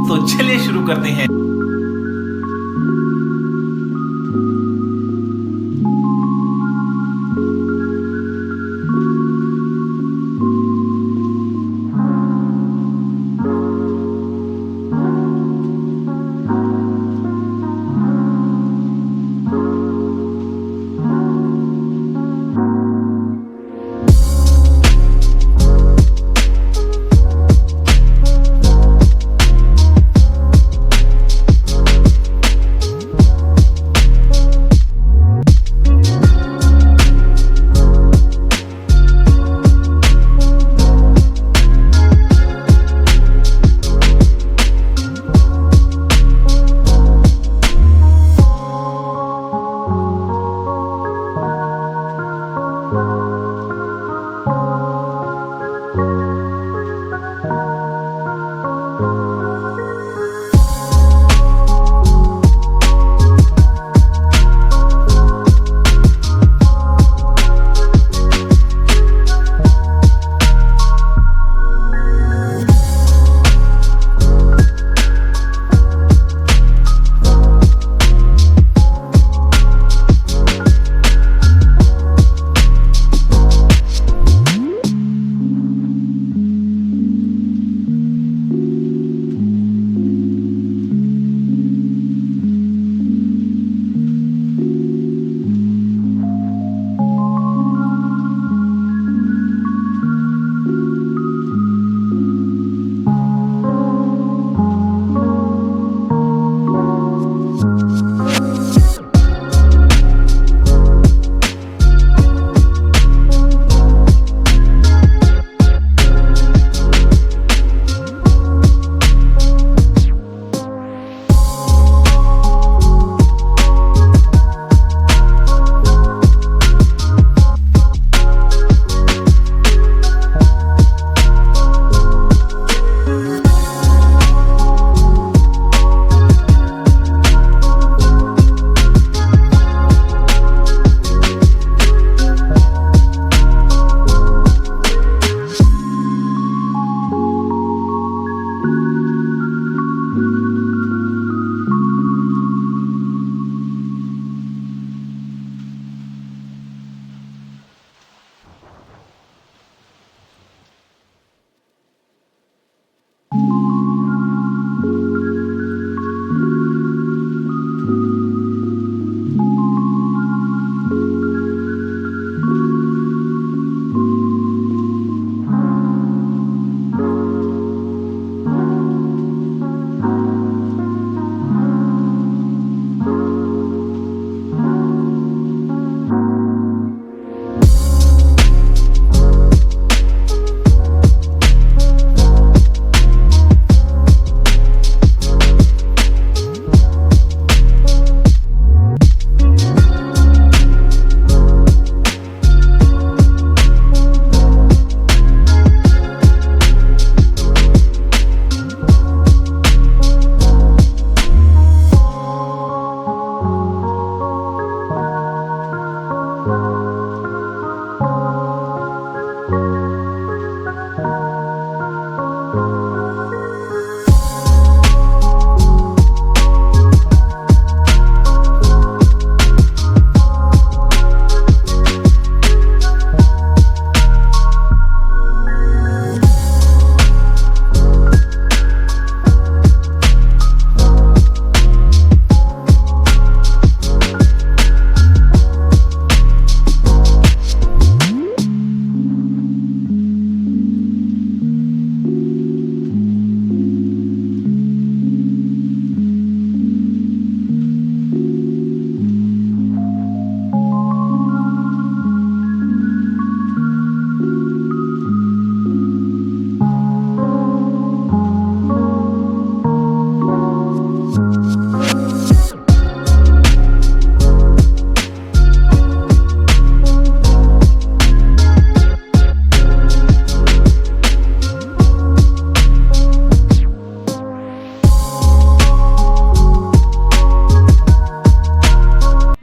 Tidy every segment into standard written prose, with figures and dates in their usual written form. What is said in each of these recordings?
तो चलिए शुरू करते हैं।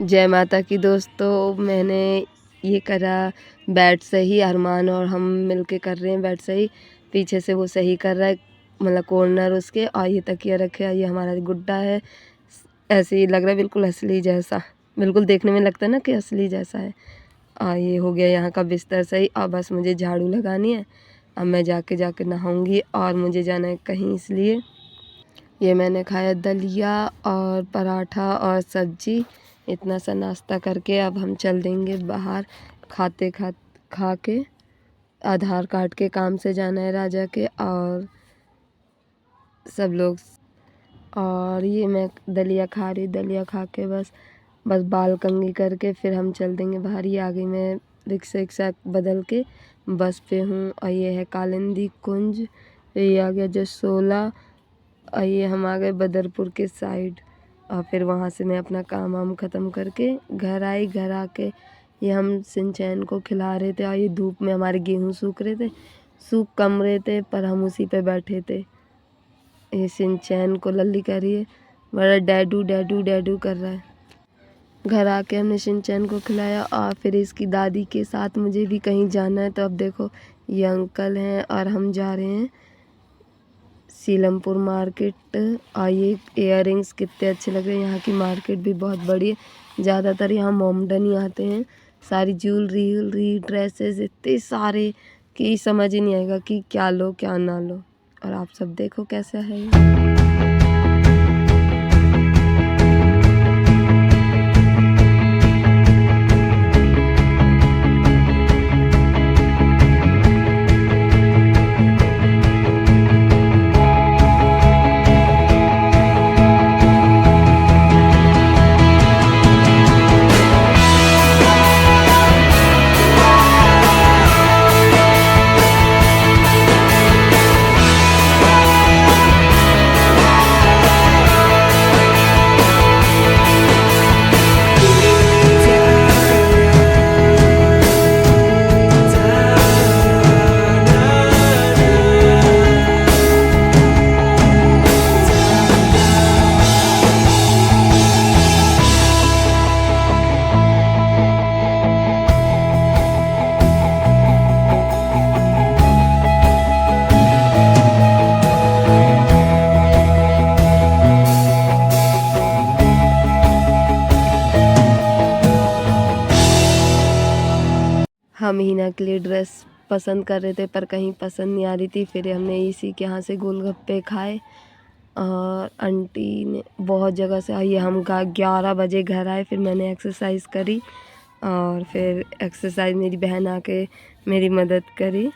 जय माता की दोस्तों, मैंने ये करा बेड सही। अरमान और हम मिलके कर रहे हैं बेड सही। पीछे से वो सही कर रहा है। मतलब कॉर्नर उसके, और ये तकिया रखे, ये हमारा गुड्डा है। ऐसे ही लग रहा है बिल्कुल असली जैसा, बिल्कुल देखने में लगता है ना कि असली जैसा है। ये हो गया यहाँ का बिस्तर सही। अब बस मुझे झाड़ू लगानी है। अब मैं जाके नहाऊंगी और मुझे जाना है कहीं, इसलिए ये मैंने खाया दलिया और पराठा और सब्जी, इतना सा नाश्ता करके अब हम चल देंगे बाहर। खा के आधार कार्ड के काम से जाना है राजा के, और सब लोग। और ये मैं दलिया खा रही, दलिया खा के बस बाल कंघी करके फिर हम चल देंगे बाहर। ये आ गई मैं रिक्शा बदल के बस पे हूँ, और ये है कालिंदी कुंज। ये आ गया जसोला, और ये हम आ गए बदरपुर के साइड। और फिर वहाँ से मैं अपना काम वाम ख़त्म करके घर आई। घर आके ये हम सिंचैन को खिला रहे थे, और ये धूप में हमारे गेहूँ सूख रहे थे, सूख कम रहे थे पर हम उसी पे बैठे थे। ये सिंचैन को लल्ली करिए, बड़ा डैडू डैडू डैडू कर रहा है। घर आके हमने सिंचैन को खिलाया, और फिर इसकी दादी के साथ मुझे भी कहीं जाना है। तो अब देखो ये अंकल हैं और हम जा रहे हैं सीलमपुर मार्केट। और ये इयररिंग्स कितने अच्छे लग रहे हैं। यहाँ की मार्केट भी बहुत बड़ी है, ज़्यादातर यहाँ मोमडन ही आते हैं। सारी ज्वेलरी ड्रेसेस इतने सारे कि समझ ही नहीं आएगा कि क्या लो क्या ना लो। और आप सब देखो कैसा है ये। हम हीना के लिए ड्रेस पसंद कर रहे थे पर कहीं पसंद नहीं आ रही थी। फिर हमने इसी के यहाँ से गोलगप्पे खाए, और आंटी ने बहुत जगह से आई। हम 11 बजे घर आए। फिर मैंने एक्सरसाइज करी, और फिर एक्सरसाइज मेरी बहन आके मेरी मदद करी।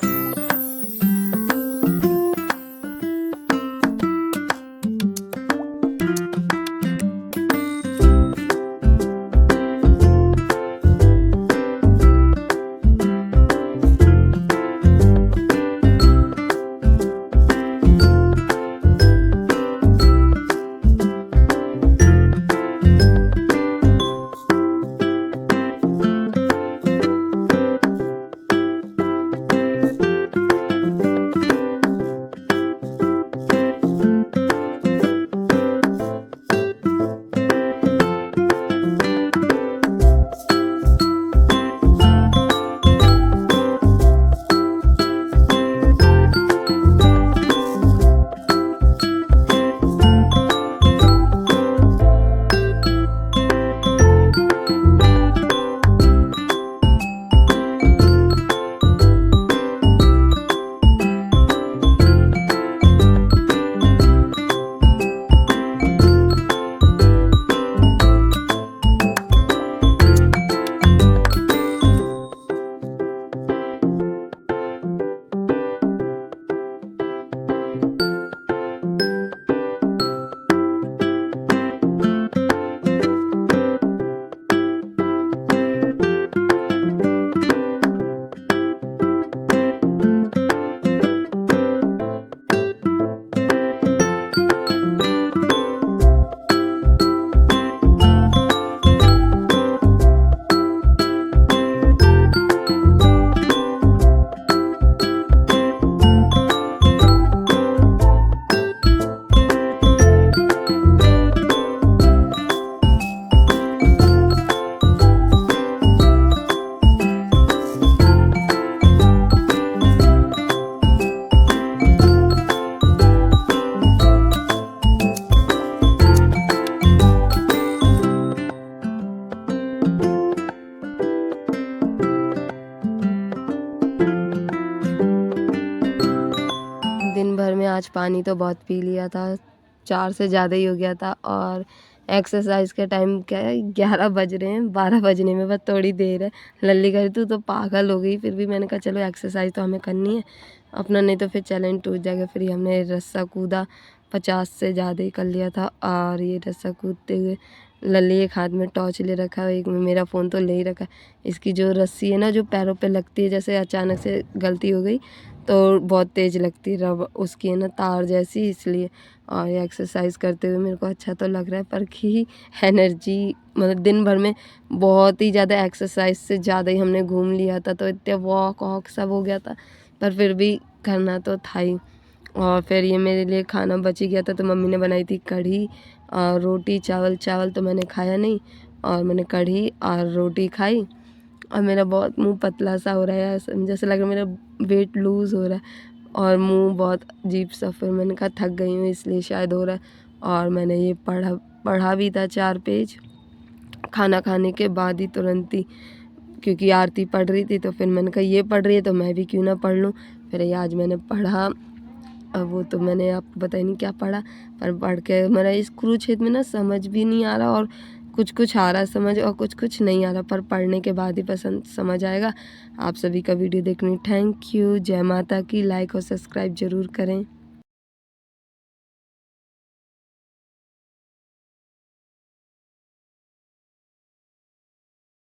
पानी तो बहुत पी लिया था, 4 से ज़्यादा ही हो गया था। और एक्सरसाइज के टाइम क्या है, 11 बज रहे हैं, 12 बजने में बस थोड़ी देर है। लल्ली कह रही तू तो पागल हो गई, फिर भी मैंने कहा चलो एक्सरसाइज तो हमें करनी है अपना, नहीं तो फिर चैलेंज टूट जाएगा। फिर हमने रस्सा कूदा, 50 से ज़्यादा ही कर लिया था। और ये रस्सा कूदते हुए लल्ली एक हाथ में टॉर्च ले रखा है, एक में मेरा फ़ोन तो ले ही रखा है। इसकी जो रस्सी है ना, जो पैरों पे लगती है, जैसे अचानक से गलती हो गई तो बहुत तेज़ लगती है, रब उसकी है ना तार जैसी, इसलिए। और ये एक्सरसाइज करते हुए मेरे को अच्छा तो लग रहा है, पर की एनर्जी मतलब दिन भर में बहुत ही ज़्यादा एक्सरसाइज से ज़्यादा ही हमने घूम लिया था, तो इतने वॉक वॉक सब हो गया था, पर फिर भी करना तो था ही। और फिर ये मेरे लिए खाना बच ही गया था, तो मम्मी ने बनाई थी कढ़ी और रोटी चावल। चावल तो मैंने खाया नहीं, और मैंने कढ़ी और रोटी खाई। और मेरा बहुत मुंह पतला सा हो रहा है, जैसे लग रहा है मेरा वेट लूज़ हो रहा है, और मुंह बहुत अजीब सा। फिर मैंने कहा थक गई हूँ इसलिए शायद हो रहा है। और मैंने ये पढ़ा भी था 4 पेज खाना खाने के बाद ही, तुरंत ही, क्योंकि आरती पढ़ रही थी, तो फिर मैंने कहा ये पढ़ रही है तो मैं भी क्यों ना पढ़ लूँ। फिर ये आज मैंने पढ़ा। अब वो तो मैंने आपको पता ही नहीं क्या पढ़ा, पर पढ़ के मेरा इस कुरुक्षेत्र में ना समझ भी नहीं आ रहा, और कुछ कुछ आ रहा समझ और कुछ कुछ नहीं आ रहा, पर पढ़ने के बाद ही पसंद समझ आएगा। आप सभी का वीडियो देखने थैंक यू। जय माता की। लाइक और सब्सक्राइब ज़रूर करें।